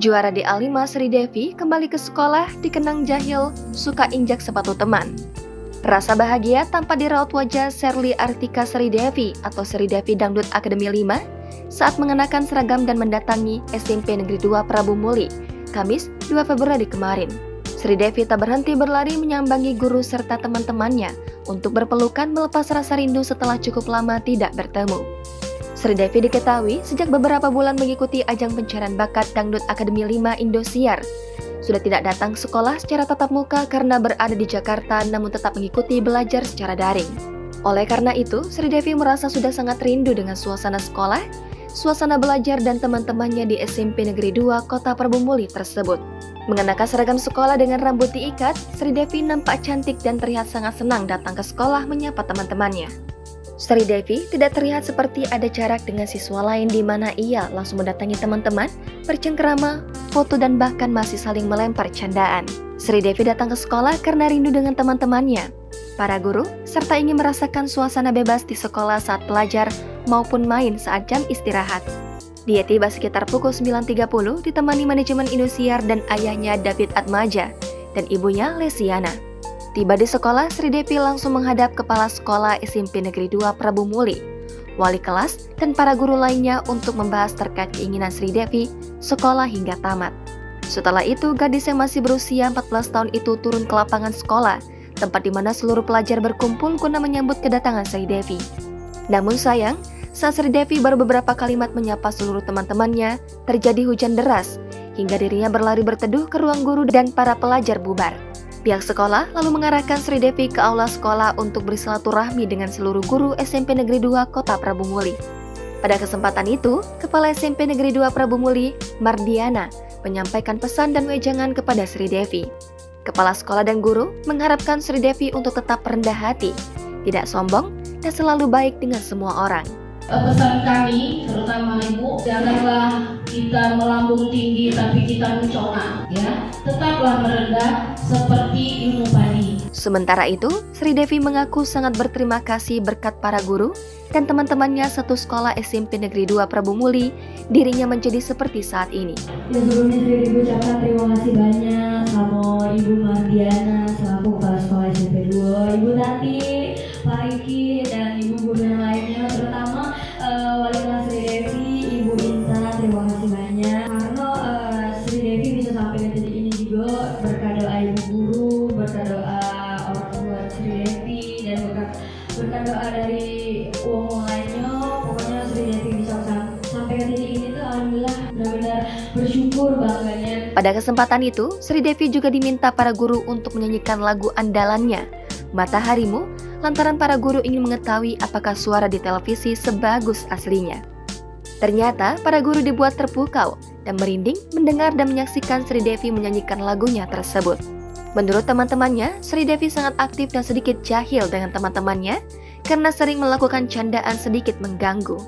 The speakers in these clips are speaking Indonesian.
Juara di A5 Sri Devi kembali ke sekolah dikenang jahil, suka injak sepatu teman. Rasa bahagia tanpa diraut wajah Sherly Artika Sri Devi atau Sri Devi Dangdut Akademi 5 saat mengenakan seragam dan mendatangi SMP Negeri 2 Prabu Muli, Kamis 2 Februari kemarin. Sri Devi tak berhenti berlari menyambangi guru serta teman-temannya untuk berpelukan melepas rasa rindu setelah cukup lama tidak bertemu. Sri Devi diketahui sejak beberapa bulan mengikuti ajang pencarian bakat Dangdut Akademi 5 Indosiar. Sudah tidak datang sekolah secara tatap muka karena berada di Jakarta namun tetap mengikuti belajar secara daring. Oleh karena itu, Sri Devi merasa sudah sangat rindu dengan suasana sekolah, suasana belajar dan teman-temannya di SMP Negeri 2 Kota Prabu Muli tersebut. Mengenakan seragam sekolah dengan rambut diikat, Sri Devi nampak cantik dan terlihat sangat senang datang ke sekolah menyapa teman-temannya. Sri Devi tidak terlihat seperti ada jarak dengan siswa lain di mana ia langsung mendatangi teman-teman, bercengkerama, foto dan bahkan masih saling melempar candaan. Sri Devi datang ke sekolah karena rindu dengan teman-temannya, para guru, serta ingin merasakan suasana bebas di sekolah saat belajar maupun main saat jam istirahat. Dia tiba sekitar pukul 9.30 ditemani manajemen Indosiar dan ayahnya David Atmaja dan ibunya Lesiana. Tiba di sekolah, Sri Devi langsung menghadap kepala sekolah SMP Negeri 2 Prabu Muli, wali kelas, dan para guru lainnya untuk membahas terkait keinginan Sri Devi sekolah hingga tamat. Setelah itu, gadis yang masih berusia 14 tahun itu turun ke lapangan sekolah, tempat di mana seluruh pelajar berkumpul guna menyambut kedatangan Sri Devi. Namun sayang, saat Sri Devi baru beberapa kalimat menyapa seluruh teman-temannya, terjadi hujan deras, hingga dirinya berlari berteduh ke ruang guru dan para pelajar bubar. Pihak sekolah lalu mengarahkan Sri Devi ke aula sekolah untuk bersilaturahmi dengan seluruh guru SMP Negeri 2 Kota Prabu Muli. Pada kesempatan itu, Kepala SMP Negeri 2 Prabu Muli, Mardiana, menyampaikan pesan dan wejangan kepada Sri Devi. Kepala sekolah dan guru mengharapkan Sri Devi untuk tetap rendah hati, tidak sombong, dan selalu baik dengan semua orang. Pesan kami, terutama ibu, janganlah kita melambung tinggi tapi kita mencolok, ya. Tetaplah merendah seperti ilmu padi. Sementara itu, Sri Devi mengaku sangat berterima kasih berkat para guru dan teman-temannya satu sekolah SMP Negeri 2 Prabu Muli, dirinya menjadi seperti saat ini. Ya, sebelumnya Sri Devi ucapkan terima kasih banyak sama Ibu Mardiana selaku kepala sekolah SMP 2, Ibu Tati, Pak Iki, dan Ibu guru yang lainnya, terutama wali kelas Sri Devi, Ibu Intan, terima kasih banyak karena Sri Devi bisa sampai ke titik ini juga berkat doa ibu guru, berkat doa orang tua Sri Devi, dan berkat doa dari uang lainnya. Pokoknya Sri Devi bisa sampai ke titik ini tuh alhamdulillah benar-benar bersyukur bangetnya. Pada kesempatan itu, Sri Devi juga diminta para guru untuk menyanyikan lagu andalannya, Mataharimu, lantaran para guru ingin mengetahui apakah suara di televisi sebagus aslinya. Ternyata, para guru dibuat terpukau dan merinding mendengar dan menyaksikan Sri Devi menyanyikan lagunya tersebut. Menurut teman-temannya, Sri Devi sangat aktif dan sedikit jahil dengan teman-temannya karena sering melakukan candaan sedikit mengganggu.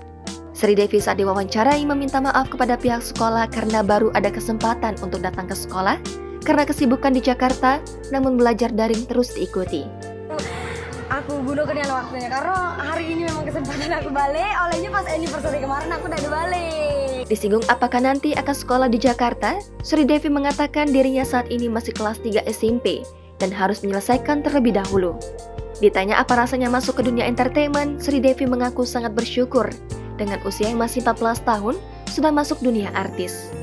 Sri Devi saat diwawancarai meminta maaf kepada pihak sekolah karena baru ada kesempatan untuk datang ke sekolah karena kesibukan di Jakarta, namun belajar daring terus diikuti. Aku gunakan waktunya karena hari ini memang kesempatan aku balik, olehnya pas anniversary kemarin aku udah balik. Disinggung apakah nanti akan sekolah di Jakarta, Sri Devi mengatakan dirinya saat ini masih kelas 3 SMP dan harus menyelesaikan terlebih dahulu. Ditanya apa rasanya masuk ke dunia entertainment, Sri Devi mengaku sangat bersyukur dengan usia yang masih 14 tahun sudah masuk dunia artis.